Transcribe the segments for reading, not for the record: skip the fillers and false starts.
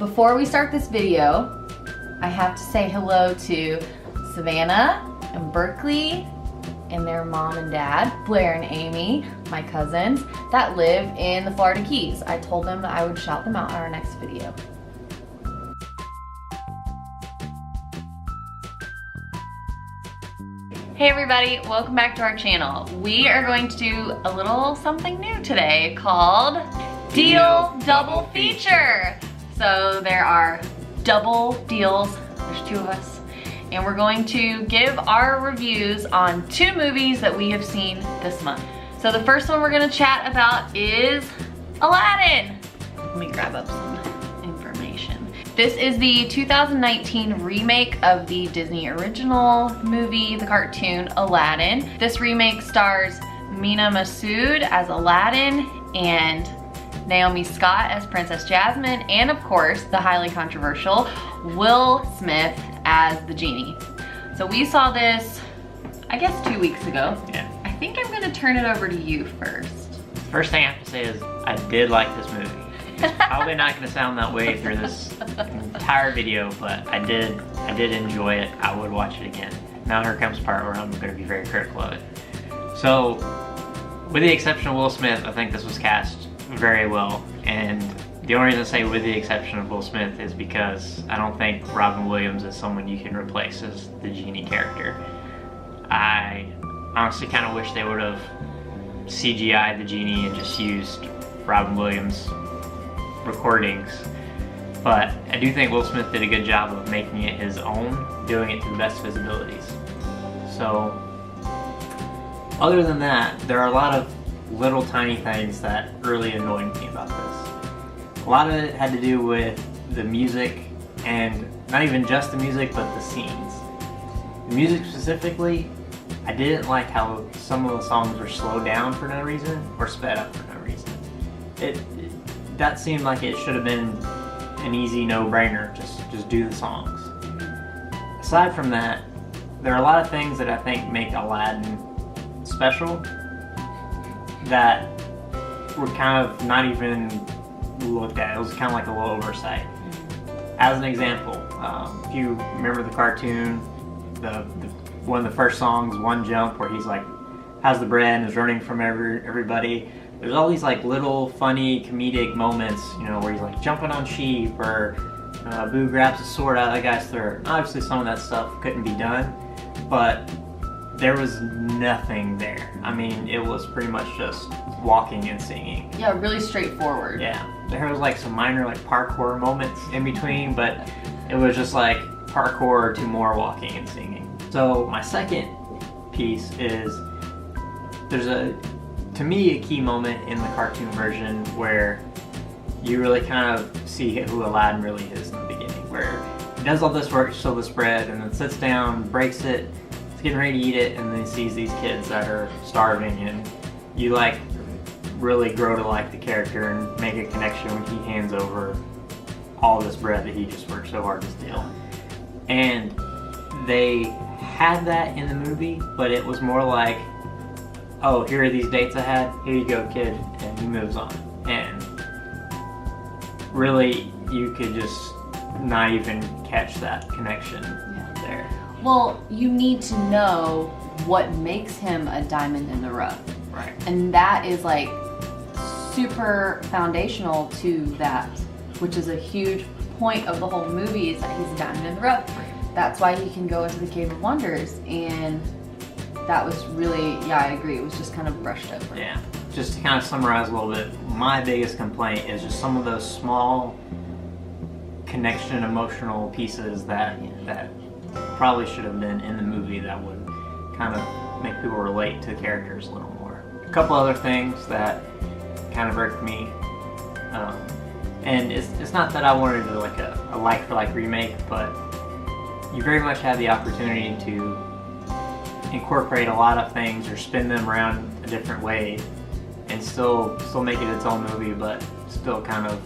Before we start this video, I have to say hello to Savannah and Berkeley and their mom and dad, Blair and Amy, my cousins, that live in the Florida Keys. I told them that I would shout them out in our next video. Hey everybody, welcome back to our channel. We are going to do a little something new today called Deal Double Feature. So there are double deals, there's two of us, and we're going to give our reviews on two movies that we have seen this month. So the first one we're gonna chat about is Aladdin. Let me grab up some information. This is the 2019 remake of the Disney original movie, the cartoon Aladdin. This remake stars Mena Massoud as Aladdin and Naomi Scott as Princess Jasmine, and of course the highly controversial Will Smith as the genie. So we saw this, I guess 2 weeks ago. Yeah. I think I'm gonna turn it over to you first. First thing I have to say is I did like this movie. It's probably not gonna sound that way through this entire video, but I did enjoy it. I would watch it again. Now here comes the part where I'm gonna be very critical of it. So, with the exception of Will Smith, I think this was cast very well, and the only reason I say with the exception of Will Smith is because I don't think Robin Williams is someone you can replace as the genie character. I honestly kind of wish they would have CGI'd the genie and just used Robin Williams recordings, but I do think Will Smith did a good job of making it his own, doing it to the best of his abilities. So other than that, there are a lot of little tiny things that really annoyed me about this. A lot of it had to do with the music, and not even just the music, but the scenes. The music specifically, I didn't like how some of the songs were slowed down for no reason or sped up for no reason. That seemed like it should have been an easy no-brainer, just do the songs. Aside from that, there are a lot of things that I think make Aladdin special that were kind of not even looked at. It was kind of like a little oversight. As an example, if you remember the cartoon, one of the first songs, One Jump, where he's like, has the bread and is running from everybody. There's all these like little funny comedic moments, you know, where he's like jumping on sheep, or Boo grabs a sword out of the guy's throat. Obviously some of that stuff couldn't be done, but there was nothing there. I mean, it was pretty much just walking and singing. Yeah, really straightforward. Yeah, there was like some minor like parkour moments in between, but it was just like parkour to more walking and singing. So my second piece is there's to me, a key moment in the cartoon version where you really kind of see who Aladdin really is in the beginning, where he does all this work to steal this bread and then sits down, breaks it, is getting ready to eat it, and then he sees these kids that are starving, and you like really grow to like the character and make a connection when he hands over all this bread that he just worked so hard to steal. And they had that in the movie, but it was more like, oh, here are these dates I had, here you go kid, and he moves on. And really, you could just not even catch that connection there. Well, you need to know what makes him a diamond in the rough. Right. And that is like super foundational to that, which is a huge point of the whole movie, is that he's a diamond in the rough. Right. That's why he can go into the Cave of Wonders, and that was really, yeah, I agree, it was just kind of brushed over. Yeah, just to kind of summarize a little bit, my biggest complaint is just some of those small connection emotional pieces that probably should have been in the movie that would kind of make people relate to the characters a little more. A couple other things that kind of irked me, and it's not that I wanted to do like a like-for-like remake, but you very much have the opportunity to incorporate a lot of things or spin them around a different way and still make it its own movie, but still kind of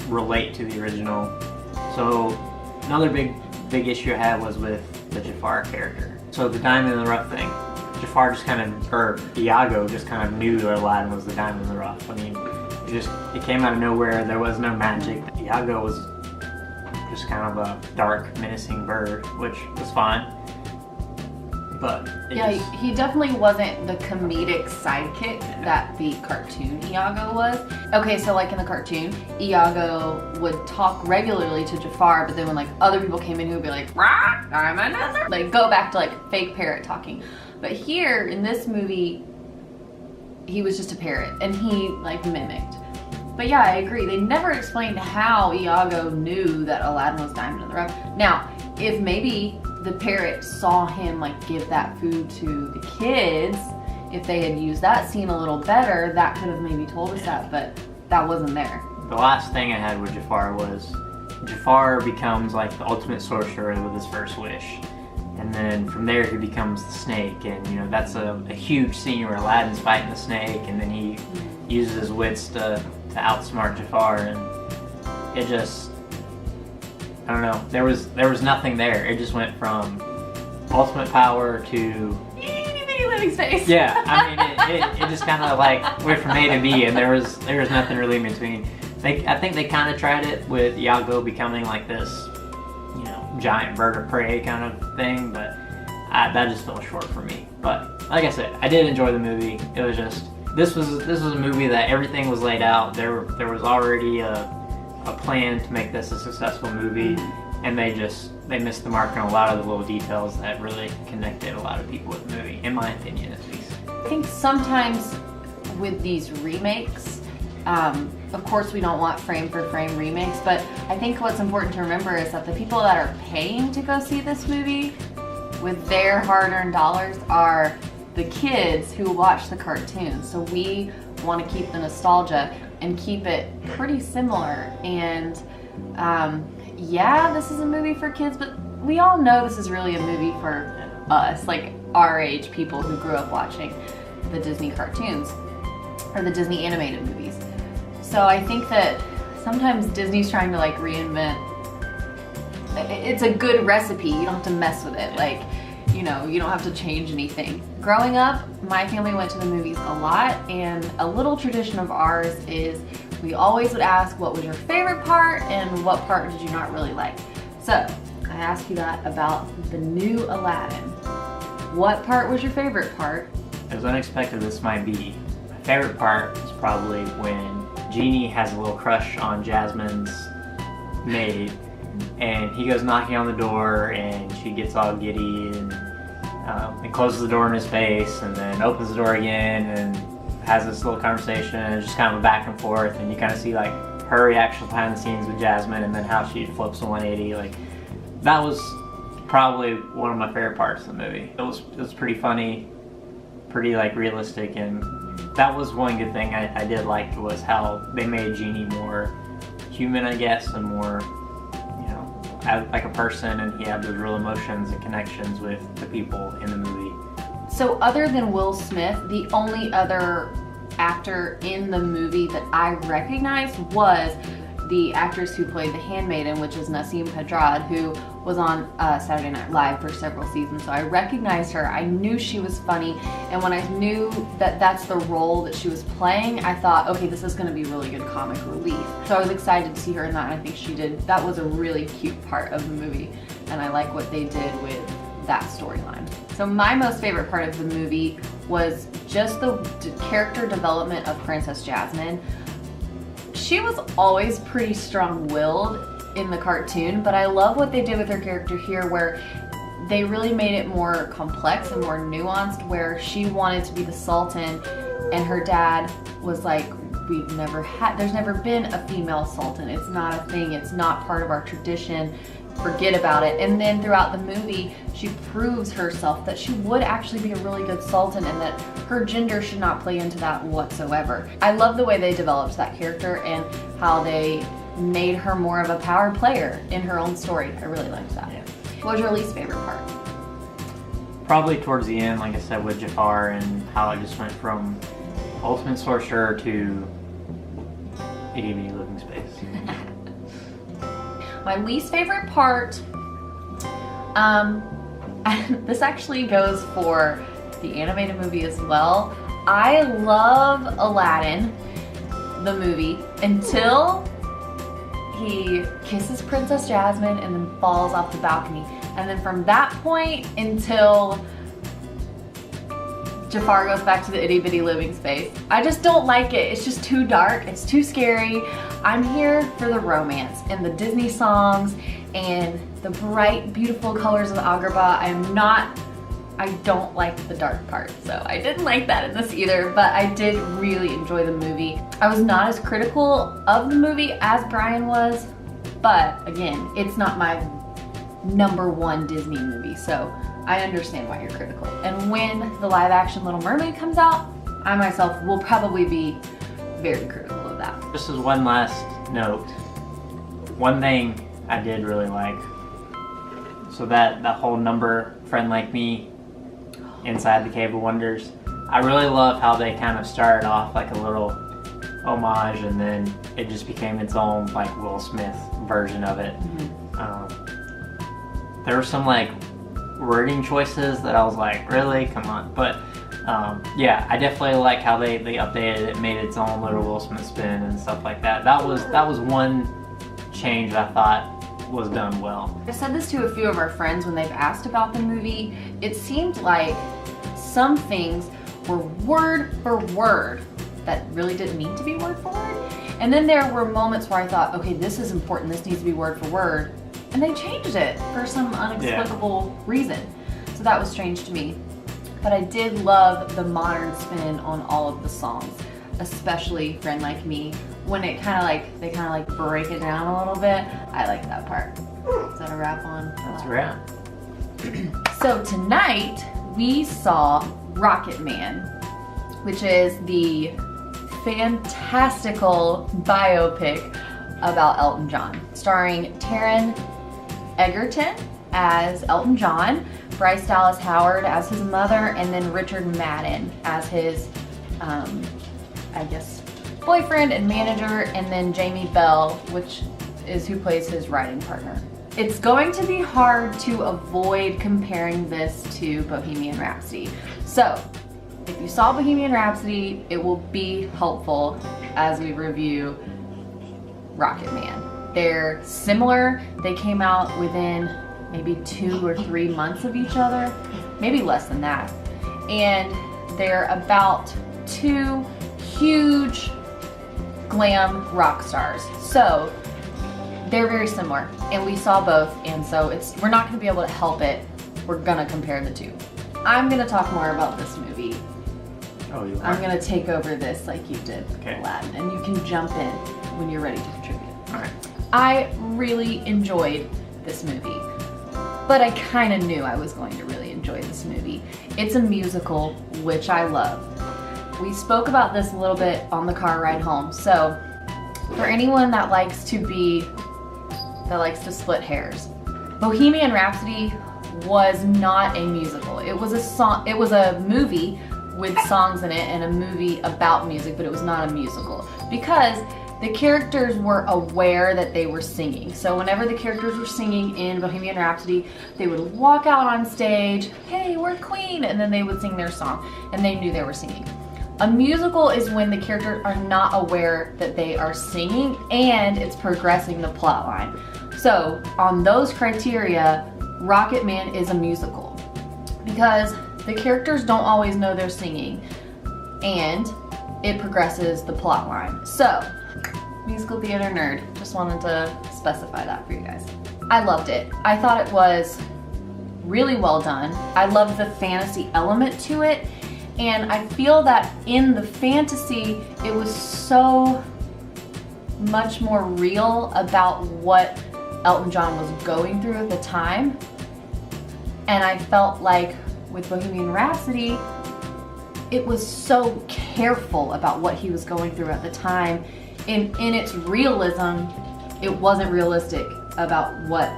relate to the original. So another big issue I had was with the Jafar character. So the diamond in the rough thing, Jafar just kind of, or Iago just kind of knew that Aladdin was the diamond in the rough. I mean, it came out of nowhere. There was no magic. Iago was just kind of a dark, menacing bird, which was fine. But he definitely wasn't the comedic sidekick that the cartoon Iago was. Okay, so like in the cartoon, Iago would talk regularly to Jafar, but then when like other people came in, he would be like, "Rah, I'm another." Like go back to like fake parrot talking. But here in this movie, he was just a parrot and he like mimicked. But yeah, I agree. They never explained how Iago knew that Aladdin was diamond in the rough. Now, if maybe the parrot saw him like give that food to the kids, if they had used that scene a little better, that could have maybe told us that, but that wasn't there. The last thing I had with Jafar was Jafar becomes like the ultimate sorcerer with his first wish. And then from there he becomes the snake, and you know that's a huge scene where Aladdin's fighting the snake, and then he uses his wits to outsmart Jafar, and it just, I don't know, there was nothing there. It just went from ultimate power to itty living space. Yeah, I mean it just kind of like went from A to B, and there was nothing really in between. I think they kind of tried it with Iago becoming like this, you know, giant bird of prey kind of thing, but that just fell short for me. But like I said, I did enjoy the movie. It was just, this was a movie that everything was laid out. There was already a plan to make this a successful movie, and they missed the mark on a lot of the little details that really connected a lot of people with the movie, in my opinion at least. I think sometimes with these remakes, of course we don't want frame for frame remakes, but I think what's important to remember is that the people that are paying to go see this movie with their hard-earned dollars are the kids who watch the cartoons. So we want to keep the nostalgia and keep it pretty similar. And yeah, this is a movie for kids, but we all know this is really a movie for us, like our age people who grew up watching the Disney cartoons or the Disney animated movies. So I think that sometimes Disney's trying to like reinvent. It's a good recipe, you don't have to mess with it. Like, you know, you don't have to change anything. Growing up, my family went to the movies a lot, and a little tradition of ours is we always would ask what was your favorite part and what part did you not really like. So I asked you that about the new Aladdin. What part was your favorite part? As unexpected as this might be, my favorite part is probably when Genie has a little crush on Jasmine's maid, and he goes knocking on the door, and she gets all giddy and closes the door in his face, and then opens the door again and has this little conversation, and it's just kind of a back and forth, and you kind of see like her reaction behind the scenes with Jasmine, and then how she flips a 180. Like, that was probably one of my favorite parts of the movie. It was pretty funny, pretty like realistic, and that was one good thing I did like, was how they made Genie more human, I guess, and more, you know, like a person, and he had those real emotions and connections with the people in the movie. So other than Will Smith, the only other actor in the movie that I recognized was the actress who played the handmaiden, which is Nasim Pedrad, who was on Saturday Night Live for several seasons. So I recognized her. I knew she was funny, and when I knew that that's the role that she was playing, I thought, okay, this is going to be really good comic relief. So I was excited to see her in that, and I think she did. That was a really cute part of the movie, and I like what they did with that storyline. So my most favorite part of the movie was just the character development of Princess Jasmine. She was always pretty strong-willed in the cartoon, but I love what they did with her character here, where they really made it more complex and more nuanced, where she wanted to be the Sultan, and her dad was like, there's never been a female Sultan. It's not a thing. It's not part of our tradition. Forget about it. And then throughout the movie, she proves herself that she would actually be a really good Sultan, and that her gender should not play into that whatsoever. I love the way they developed that character and how they made her more of a power player in her own story. I really liked that. Yeah. What was your least favorite part? Probably towards the end, like I said, with Jafar, and how it just went from ultimate sorcerer to itty-bitty living space. My least favorite part, this actually goes for the animated movie as well. I love Aladdin, the movie until he kisses Princess Jasmine and then falls off the balcony. And then from that point until Jafar goes back to the itty bitty living space. I just don't like it. It's just too dark. It's too scary. I'm here for the romance and the Disney songs and the bright, beautiful colors of the Agrabah. I don't like the dark part. So I didn't like that in this either, but I did really enjoy the movie. I was not as critical of the movie as Brian was, but again, it's not my #1 Disney movie, so I understand why you're critical. And when the live action Little Mermaid comes out, I myself will probably be very critical of that. Just as one last note, one thing I did really like, so that whole number, Friend Like Me, inside the Cave of Wonders, I really love how they kind of started off like a little homage and then it just became its own like Will Smith version of it. There were some like wording choices that I was like, really? Come on. But yeah, I definitely like how they updated it, made its own little Will Smith spin and stuff like that. That was one change I thought was done well. I said this to a few of our friends when they've asked about the movie. It seemed like some things were word for word that really didn't need to be word for word. And then there were moments where I thought, okay, this is important, this needs to be word for word. And they changed it for some unexplicable reason. So that was strange to me. But I did love the modern spin on all of the songs, especially Friend Like Me. When it they kind of like break it down a little bit. I like that part. Is that a wrap on? That's a wrap. So tonight we saw Rocketman, which is the fantastical biopic about Elton John, starring Taron Egerton as Elton John, Bryce Dallas Howard as his mother, and then Richard Madden as his, I guess, boyfriend and manager, and then Jamie Bell, which is who plays his writing partner. It's going to be hard to avoid comparing this to Bohemian Rhapsody. So, if you saw Bohemian Rhapsody, it will be helpful as we review Rocketman. They're similar. They came out within maybe 2 or 3 months of each other, maybe less than that. And they're about 2 huge glam rock stars. So they're very similar, and we saw both, and so we're not gonna be able to help it. We're gonna compare the two. I'm gonna talk more about this movie. Oh, you are? I'm gonna take over this like you did, Aladdin, and you can jump in when you're ready to contribute. All right. I really enjoyed this movie, but I kind of knew I was going to really enjoy this movie. It's a musical, which I love. We spoke about this a little bit on the car ride home, so for anyone that likes to split hairs, Bohemian Rhapsody was not a musical. It was a movie with songs in it and a movie about music, but it was not a musical because the characters were aware that they were singing. So whenever the characters were singing in Bohemian Rhapsody, they would walk out on stage, hey, we're Queen, and then they would sing their song, and they knew they were singing. A musical is when the characters are not aware that they are singing and it's progressing the plot line. So on those criteria, Rocketman is a musical because the characters don't always know they're singing and it progresses the plot line. So, musical theater nerd, just wanted to specify that for you guys. I loved it. I thought it was really well done. I loved the fantasy element to it, and I feel that in the fantasy, it was so much more real about what Elton John was going through at the time. And I felt like with Bohemian Rhapsody, it was so careful about what he was going through at the time. In its realism, it wasn't realistic about what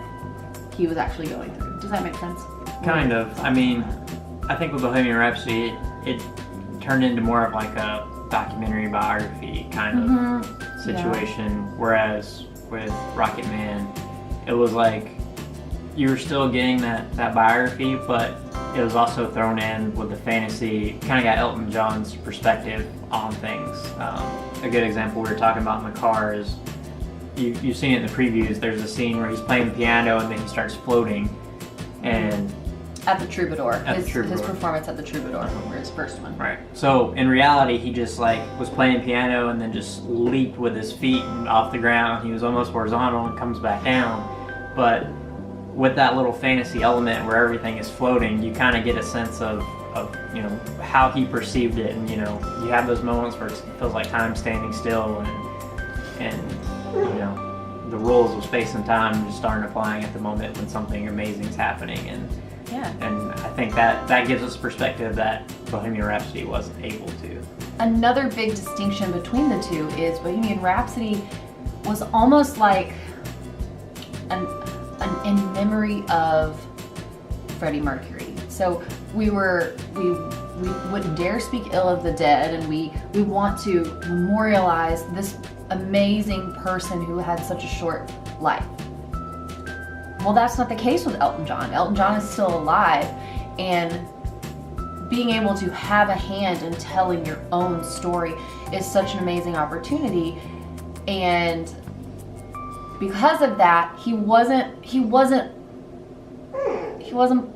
he was actually going through. Does that make sense? Kind of. I mean, I think with Bohemian Rhapsody, it turned into more of like a documentary biography kind of situation, whereas with Rocketman, it was like you were still getting that biography, but it was also thrown in with the fantasy. Kind of got Elton John's perspective on things. a good example we were talking about in the car is, you've seen it in the previews, there's a scene where he's playing the piano and then he starts floating, and at the Troubadour. His Troubadour. performance at the Troubadour, were his first one. Right. So in reality, he just like was playing piano and then just leaped with his feet off the ground. He was almost horizontal and comes back down. But with that little fantasy element where everything is floating, you kind of get a sense of you know, how he perceived it, and you know, you have those moments where it feels like time standing still, and you know, the rules of space and time just aren't applying at the moment when something amazing is happening, and I think that gives us perspective that Bohemian Rhapsody wasn't able to. Another big distinction between the two is Bohemian Rhapsody was almost like an in memory of Freddie Mercury. So we wouldn't dare speak ill of the dead, and we want to memorialize this amazing person who had such a short life. Well, that's not the case with Elton John. Elton John is still alive, and being able to have a hand in telling your own story is such an amazing opportunity. And because of that, he wasn't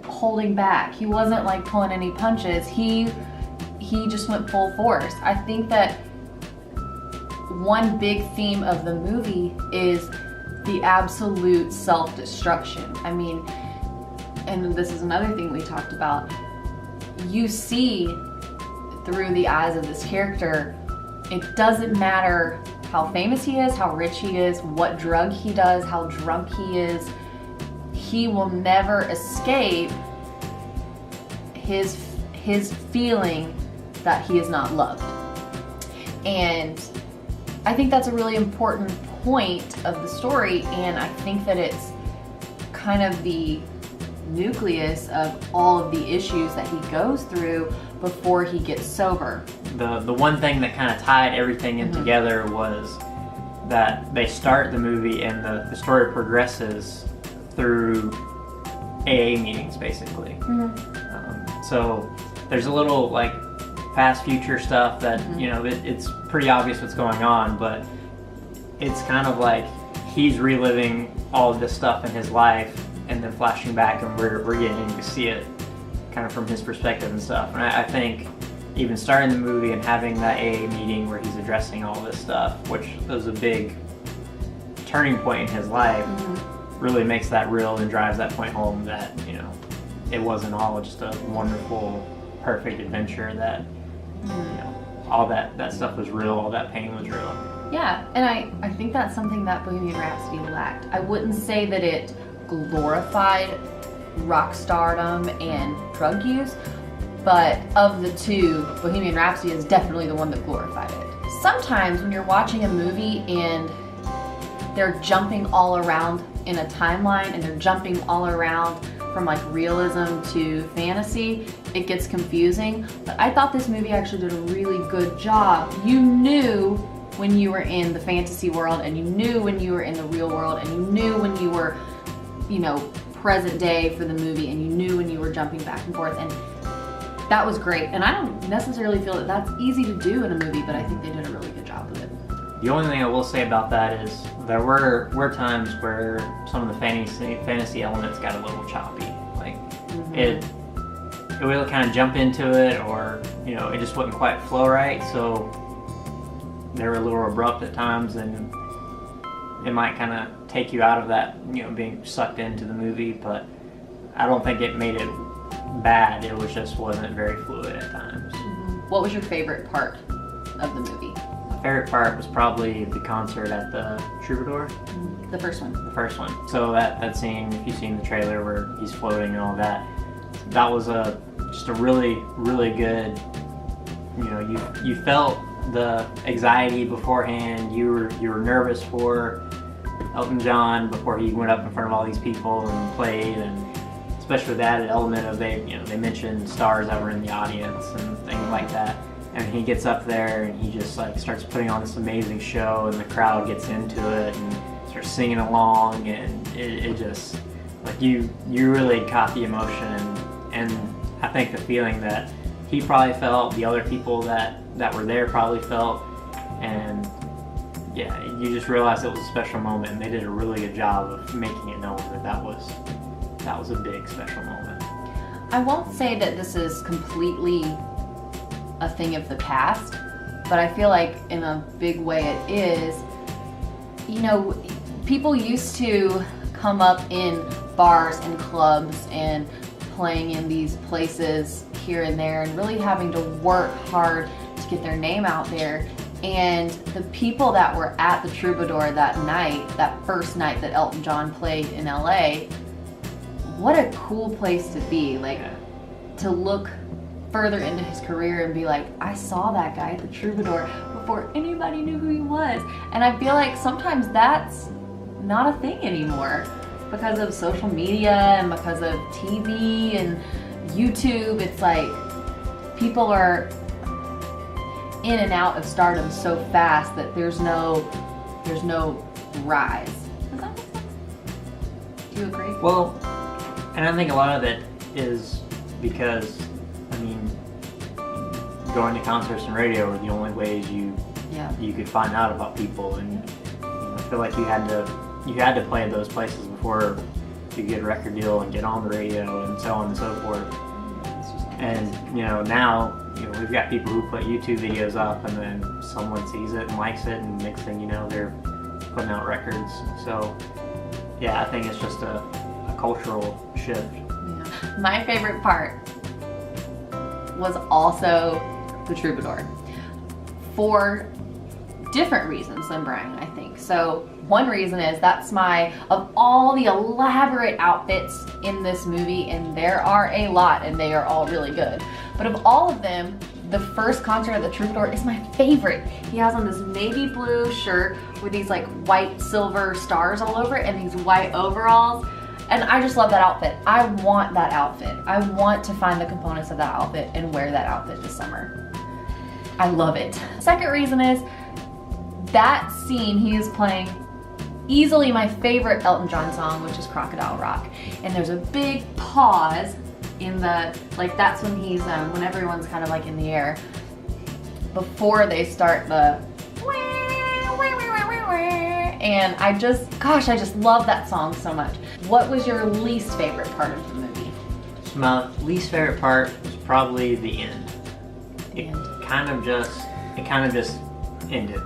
holding back. He wasn't like pulling any punches. He just went full force. I think that one big theme of the movie is the absolute self-destruction. I mean, and this is another thing we talked about, you see through the eyes of this character, it doesn't matter how famous he is, how rich he is, what drug he does, how drunk he is, he will never escape his feeling that he is not loved. And I think that's a really important point of the story, and I think that it's kind of the nucleus of all of the issues that he goes through before he gets sober. The one thing that kind of tied everything in together was that they start the movie and the story progresses through AA meetings, basically. So there's a little like past future stuff that you know, it's pretty obvious what's going on, but it's kind of like he's reliving all of this stuff in his life and then flashing back, and we're getting to see it kind of from his perspective and stuff. And I think even starting the movie and having that AA meeting where he's addressing all this stuff, which was a big turning point in his life, really makes that real and drives that point home that, you know, it wasn't all just a wonderful, perfect adventure, that, you know, all that stuff was real, all that pain was real. Yeah, and I think that's something that Bohemian Rhapsody lacked. I wouldn't say that it glorified rock stardom and drug use, but of the two, Bohemian Rhapsody is definitely the one that glorified it. Sometimes when you're watching a movie and they're jumping all around in a timeline and they're jumping all around from like realism to fantasy, it gets confusing. But I thought this movie actually did a really good job. You knew when you were in the fantasy world, and you knew when you were in the real world, and you knew when you were, you know, present day for the movie, and you knew when you were jumping back and forth, and that was great. And I don't necessarily feel that that's easy to do in a movie, but I think they did a really good job of it. The only thing I will say about that is there were times where some of the fantasy elements got a little choppy. Like it would kind of jump into it, or you know, it just wouldn't quite flow right. So they were a little abrupt at times, and it might kind of take you out of that, you know, being sucked into the movie. But I don't think it made it bad. It was just wasn't very fluid at times. What was your favorite part of the movie? My favorite part was probably the concert at the Troubadour. The first one. The first one. So that scene, if you've seen the trailer where he's floating and all that, that was just a really, really good, you know, you felt the anxiety beforehand. You were nervous for Elton John before he went up in front of all these people and played, and especially with that element of they mentioned stars that were in the audience and things like that. And he gets up there and he just like starts putting on this amazing show, and the crowd gets into it and starts singing along, and it just like you really caught the emotion, and I think the feeling that he probably felt, the other people that were there probably felt, And yeah, you just realize it was a special moment, and they did a really good job of making it known that that was a big special moment. I won't say that this is completely a thing of the past, but I feel like in a big way it is. You know, people used to come up in bars and clubs and playing in these places here and there and really having to work hard to get their name out there. And the people that were at the Troubadour that night, that first night that Elton John played in LA, what a cool place to be. Like, to look further into his career and be like, I saw that guy at the Troubadour before anybody knew who he was. And I feel like sometimes that's not a thing anymore because of social media and because of TV and YouTube. It's like people are in and out of stardom so fast that there's no rise. Does that make sense? Do you agree? Well, and I think a lot of it is because, I mean, going to concerts and radio were the only ways you could find out about people, and I feel like you had to play at those places before you get a record deal and get on the radio and so on and so forth. And now we've got people who put YouTube videos up, and then someone sees it and likes it, and next thing you know, they're putting out records. So yeah, I think it's just a cultural shift. Yeah. My favorite part was also the Troubadour, for different reasons than Brian, I think. So one reason is of all the elaborate outfits in this movie, and there are a lot and they are all really good, but of all of them, the first concert at the Troubadour is my favorite. He has on this navy blue shirt with these like white silver stars all over it and these white overalls. And I just love that outfit. I want that outfit. I want to find the components of that outfit and wear that outfit this summer. I love it. Second reason is that scene he is playing easily my favorite Elton John song, which is Crocodile Rock. And there's a big pause in the, like, that's when he's, when everyone's kind of like in the air before they start the and I just love that song so much. What was your least favorite part of the movie? So my least favorite part was probably the end. It kind of just ended.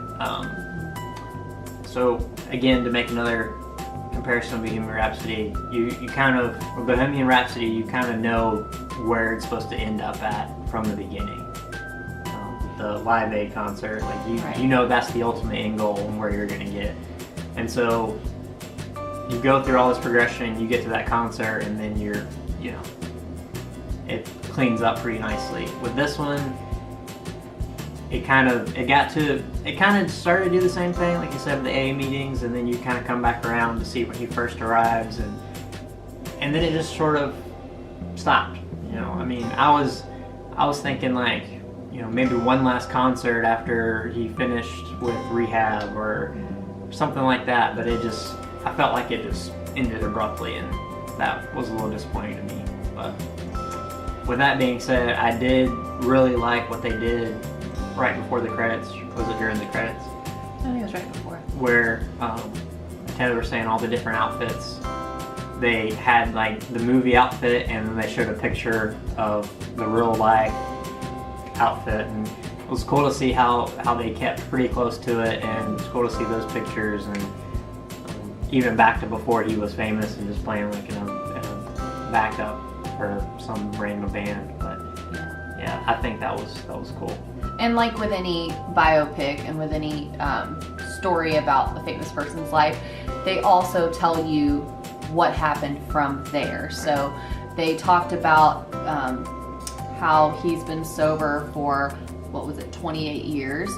So again, to make another comparison of Bohemian Rhapsody, with Bohemian Rhapsody, you kind of know where it's supposed to end up at from the beginning. The Live Aid concert, like you know that's the ultimate end goal and where you're gonna get. And so you go through all this progression, you get to that concert, and then it cleans up pretty nicely. With this one, it kind of started to do the same thing, like you said, with the AA meetings, and then you kind of come back around to see when he first arrives, and then it just sort of stopped. I mean, I was thinking like, maybe one last concert after he finished with rehab or something like that, but I felt like it just ended abruptly, and that was a little disappointing to me. But with that being said, I did really like what they did right before the credits. Was it during the credits? I think it was right before. Where Taylor was saying all the different outfits. They had like the movie outfit, and then they showed a picture of the real life outfit, and it was cool to see how they kept pretty close to it, and it's cool to see those pictures, and even back to before he was famous and just playing like in a backup for some random band. But yeah, I think that was cool. And like with any biopic and with any story about a famous person's life, they also tell you what happened from there. So they talked about how he's been sober for, 28 years,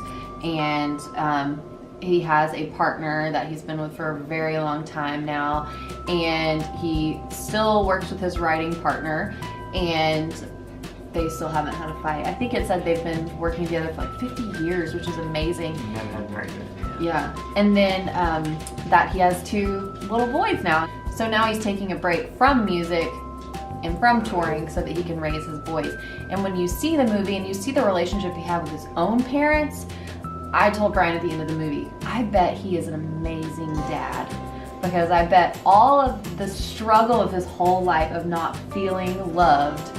and he has a partner that he's been with for a very long time now, and he still works with his writing partner, and they still haven't had a fight. I think it said they've been working together for like 50 years, which is amazing. Yeah, and then that he has 2 little boys now. So now he's taking a break from music and from touring so that he can raise his boys. And when you see the movie and you see the relationship he had with his own parents, I told Brian at the end of the movie, I bet he is an amazing dad, because I bet all of the struggle of his whole life of not feeling loved,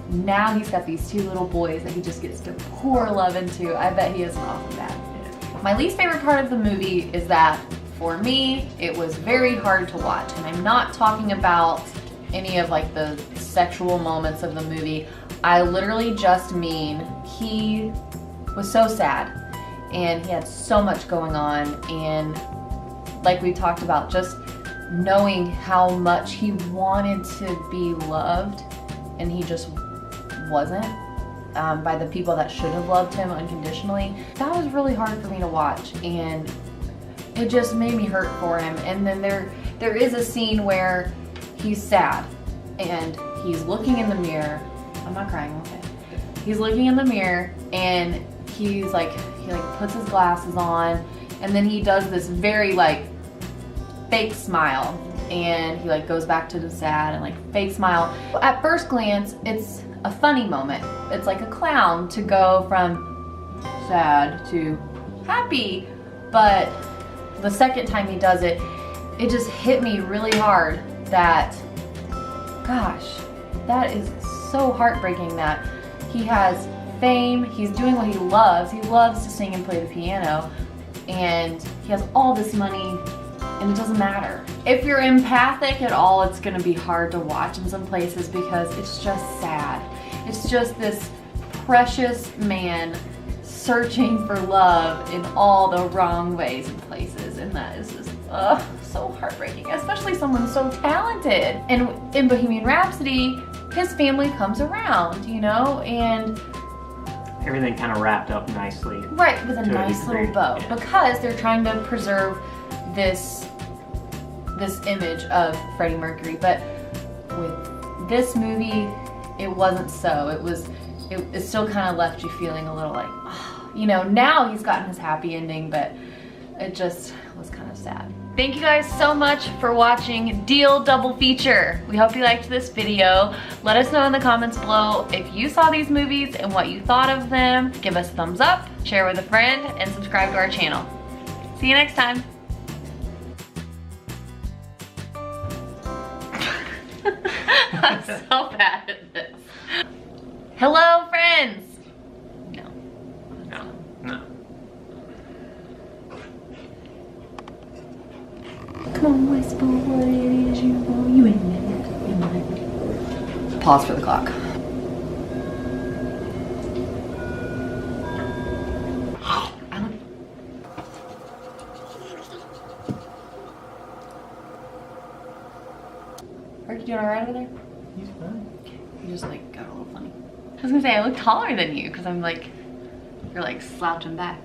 now he's got these 2 little boys that he just gets to pour love into. I bet he is an awesome dad. My least favorite part of the movie is that, for me, it was very hard to watch. And I'm not talking about any of like the sexual moments of the movie. I literally just mean he was so sad and he had so much going on, and like we talked about, just knowing how much he wanted to be loved and he just wasn't by the people that should have loved him unconditionally. That was really hard for me to watch, and it just made me hurt for him. And then there is a scene where he's sad and he's looking in the mirror. I'm not crying, okay. He's looking in the mirror and he puts his glasses on, and then he does this very like fake smile, and he like goes back to the sad and like fake smile. At first glance, it's a funny moment. It's like a clown to go from sad to happy, but the second time he does it, it just hit me really hard that, gosh, that is so heartbreaking that he has fame, he's doing what he loves to sing and play the piano, and he has all this money, and it doesn't matter. If you're empathic at all, it's gonna be hard to watch in some places because it's just sad. It's just this precious man searching for love in all the wrong ways and places, and that is just so heartbreaking, especially someone so talented. And in Bohemian Rhapsody, his family comes around, you know, and everything kind of wrapped up nicely. Right, with a nice little bow, yeah. Because they're trying to preserve this image of Freddie Mercury. But with this movie, it wasn't so. It still kind of left you feeling a little like, oh, you know, now he's gotten his happy ending, but it just was kind of sad. Thank you guys so much for watching Deal Double Feature. We hope you liked this video. Let us know in the comments below if you saw these movies and what you thought of them. Give us a thumbs up, share with a friend, and subscribe to our channel. See you next time. I'm so bad at this. Hello, friends. No. Come on, whisper what it is you want. You ain't it. Pause for the clock. Are you doing alright over there? He's fine. You just like got a little funny. I was gonna say I look taller than you because I'm like, you're like slouching back.